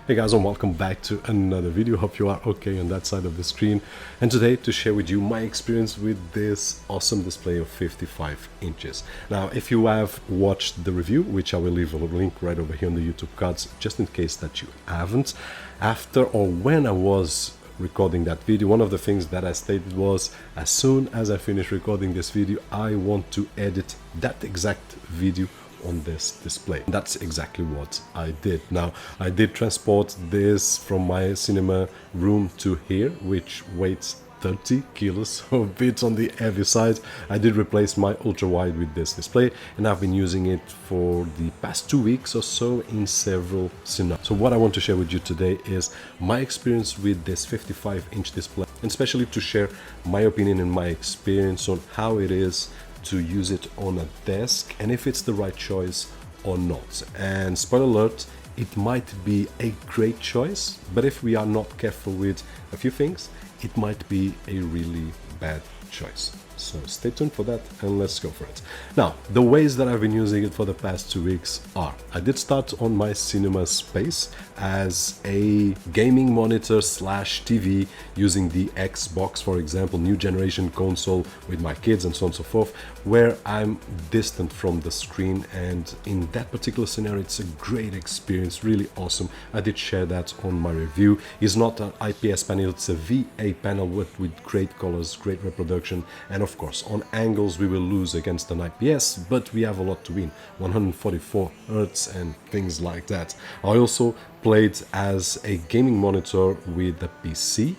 Hey guys, and welcome back to another video. Hope you are okay on that side of the screen. And today to share with you my experience with this awesome display of 55 inches. Now, if you have watched the review, which I will leave a link right over here on the YouTube cards, just in case that you haven't, after or when I was recording that video, one of the things that I stated was, as soon as I finish recording this video, I want to edit that exact video on this display. That's exactly what I did. Now, I did transport this from my cinema room to here, which weighs 30 kilos, so a bit on the heavy side. I did replace my ultra wide with this display, and I've been using it for the past 2 weeks or so in several scenarios. So what I want to share with you today is my experience with this 55-inch display, and especially to share my opinion and my experience on how it is to use it on a desk and if it's the right choice or not. And spoiler alert, it might be a great choice, but if we are not careful with a few things, it might be a really bad choice. So stay tuned for that and let's go for it. Now, the ways that I've been using it for the past 2 weeks are, I did start on my cinema space as a gaming monitor slash TV using the Xbox, for example, new generation console with my kids and so on and so forth, where I'm distant from the screen, and in that particular scenario it's a great experience, really awesome. I did share that on my review. It's not an IPS panel, it's a VA panel with great colors, great reproduction, and of course on angles we will lose against an IPS, but we have a lot to win, 144 Hz and things like that. I also played as a gaming monitor with a PC,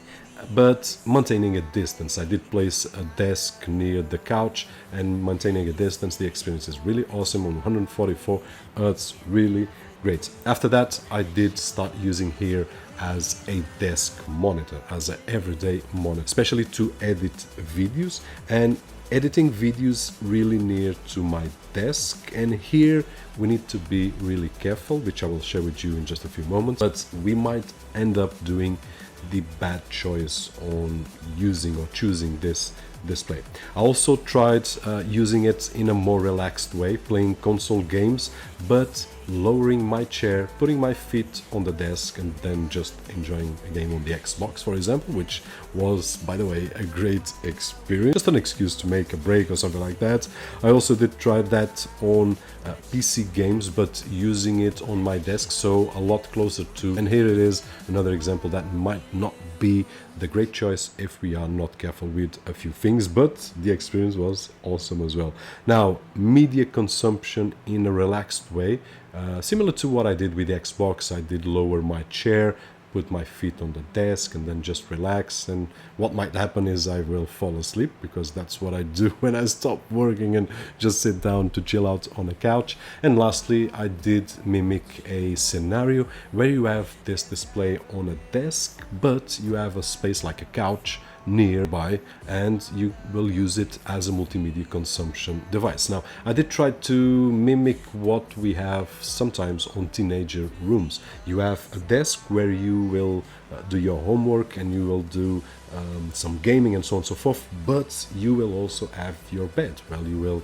but maintaining a distance. I did place a desk near the couch and maintaining a distance. The experience is really awesome on 144 Hz, really great. After that, I did start using here as a desk monitor, as an everyday monitor, especially to edit videos, and editing videos really near to my desk. And here we need to be really careful, which I will share with you in just a few moments, but we might end up doing the bad choice on using or choosing this display. I also tried using it in a more relaxed way, playing console games, but lowering my chair, putting my feet on the desk, and then just enjoying a game on the Xbox, for example, which was, by the way, a great experience. Just an excuse to make a break or something like that. I also did try that on PC games, but using it on my desk, so a lot closer to, and here it is, another example that might not be the great choice if we are not careful with a few things, but the experience was awesome as well. Now, media consumption in a relaxed way, similar to what I did with the Xbox. I did lower my chair, put my feet on the desk, and then just relax, and what might happen is I will fall asleep, because that's what I do when I stop working and just sit down to chill out on a couch. And lastly, I did mimic a scenario where you have this display on a desk, but you have a space like a couch nearby, and you will use it as a multimedia consumption device. Now, I did try to mimic what we have sometimes on teenager rooms. You have a desk where you will do your homework and you will do some gaming and so on and so forth, but you will also have your bed. Well, you will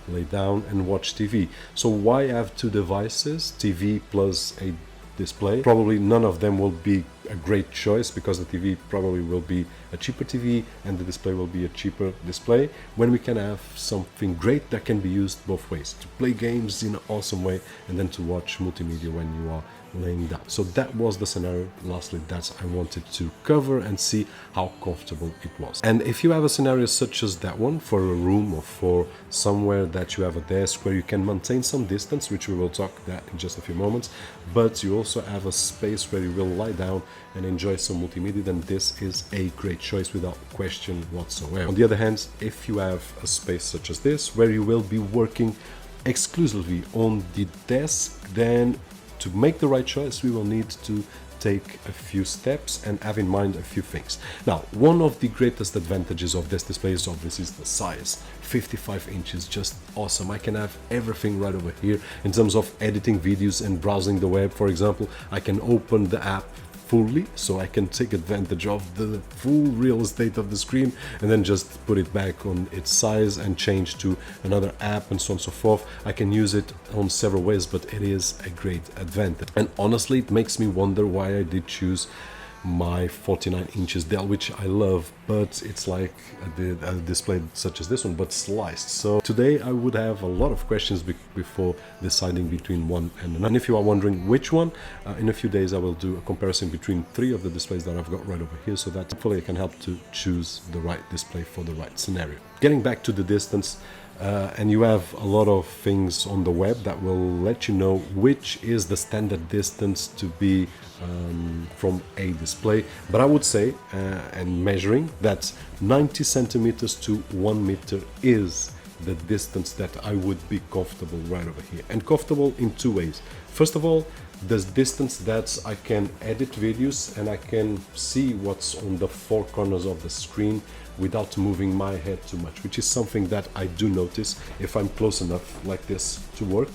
lay down and watch TV. So why have two devices, TV plus a display? Probably none of them will be a great choice, because the TV probably will be a cheaper TV and the display will be a cheaper display, when we can have something great that can be used both ways, to play games in an awesome way and then to watch multimedia when you are laying down. So that was the scenario. Lastly, that I wanted to cover and see how comfortable it was. And if you have a scenario such as that one, for a room or for somewhere that you have a desk where you can maintain some distance, which we will talk that in just a few moments, but you also have a space where you will lie down and enjoy some multimedia, then this is a great choice without question whatsoever. On the other hand, if you have a space such as this where you will be working exclusively on the desk, then to make the right choice, we will need to take a few steps and have in mind a few things. Now, one of the greatest advantages of this display is obviously the size. 55 inches, just awesome. I can have everything right over here in terms of editing videos and browsing the web. For example, I can open the app fully, so I can take advantage of the full real estate of the screen and then just put it back on its size and change to another app and so on and so forth. I can use it on several ways, but it is a great advantage. And honestly, it makes me wonder why I did choose my 49 inches Dell, which I love, but it's like a display such as this one, but sliced. So today I would have a lot of questions before deciding between one and another. And if you are wondering which one, in a few days I will do a comparison between 3 of the displays that I've got right over here, so that hopefully I can help to choose the right display for the right scenario. Getting back to the distance, and you have a lot of things on the web that will let you know which is the standard distance to be from a display, but I would say, and measuring, that 90 centimeters to 1 meter is the distance that I would be comfortable right over here. And comfortable in 2 ways. First of all, the distance that I can edit videos and I can see what's on the 4 corners of the screen without moving my head too much, which is something that I do notice. If I'm close enough like this to work,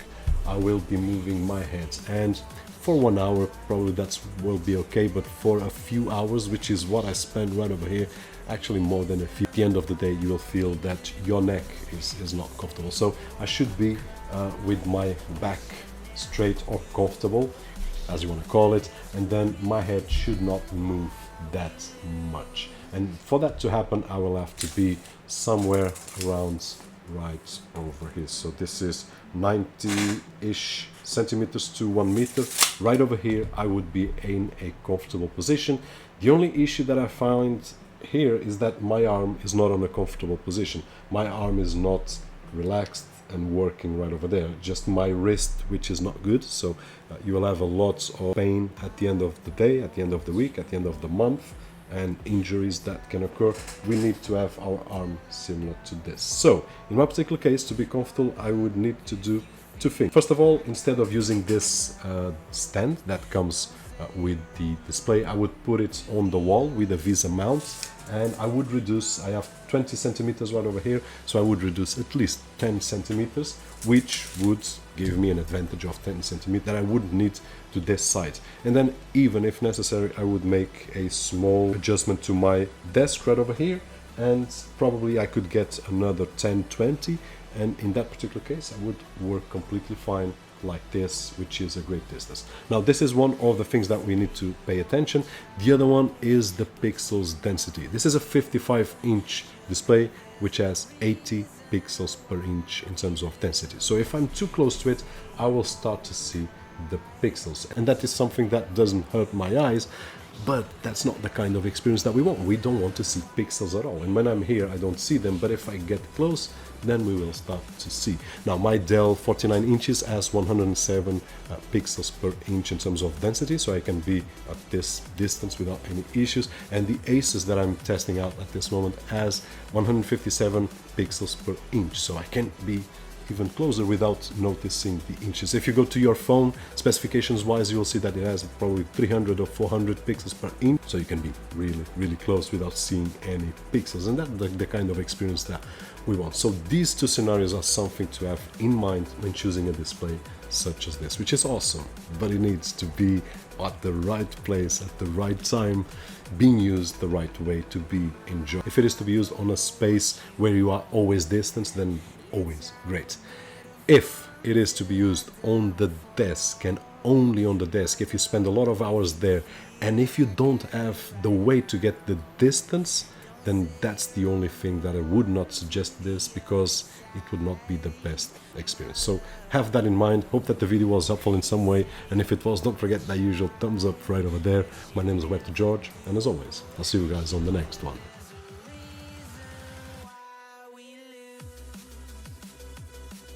I will be moving my head, and for 1 hour probably that will be okay, but for a few hours, which is what I spend right over here, actually more than a few, at the end of the day you will feel that your neck is not comfortable. So I should be with my back straight or comfortable, as you want to call it, and then my head should not move that much. And for that to happen, I will have to be somewhere around right over here. So this is 90-ish centimeters to 1 meter. Right over here, I would be in a comfortable position. The only issue that I find here is that my arm is not on a comfortable position. My arm is not relaxed and working right over there, just my wrist, which is not good. So you will have a lot of pain at the end of the day, at the end of the week, at the end of the month, and injuries that can occur. We need to have our arm similar to this. So in my particular case, to be comfortable, I would need to do 2 things. First of all, instead of using this stand that comes with the display, I would put it on the wall with a Visa mount, and I would reduce, I have 20 centimeters right over here, so I would reduce at least 10 centimeters, which would give me an advantage of 10 centimeters that I wouldn't need to this side. And then, even if necessary, I would make a small adjustment to my desk right over here, and probably I could get another 10, 20, and in that particular case I would work completely fine like this, which is a great distance. Now this is one of the things that we need to pay attention. The other one is the pixels density. This is a 55-inch display which has 80 pixels per inch in terms of density. So if I'm too close to it, I will start to see the pixels, and that is something that doesn't hurt my eyes, but that's not the kind of experience that we want. We don't want to see pixels at all, and when I'm here I don't see them, but if I get close, then we will start to see. Now my Dell 49 inches has 107 pixels per inch in terms of density, so I can be at this distance without any issues, and the Asus that I'm testing out at this moment has 157 pixels per inch, so I can be even closer without noticing the inches. If you go to your phone, specifications wise, you will see that it has probably 300 or 400 pixels per inch, so you can be really close without seeing any pixels, and that's the kind of experience that we want. So these 2 scenarios are something to have in mind when choosing a display such as this, which is awesome, but it needs to be at the right place at the right time, being used the right way to be enjoyed. If it is to be used on a space where you are always distanced, then always great. If it is to be used on the desk and only on the desk, if you spend a lot of hours there, and if you don't have the way to get the distance, then that's the only thing that I would not suggest this, because it would not be the best experience. So have that in mind. Hope that the video was helpful in some way, and if it was, don't forget that usual thumbs up right over there. My name is Roberto, and as always, I'll see you guys on the next one.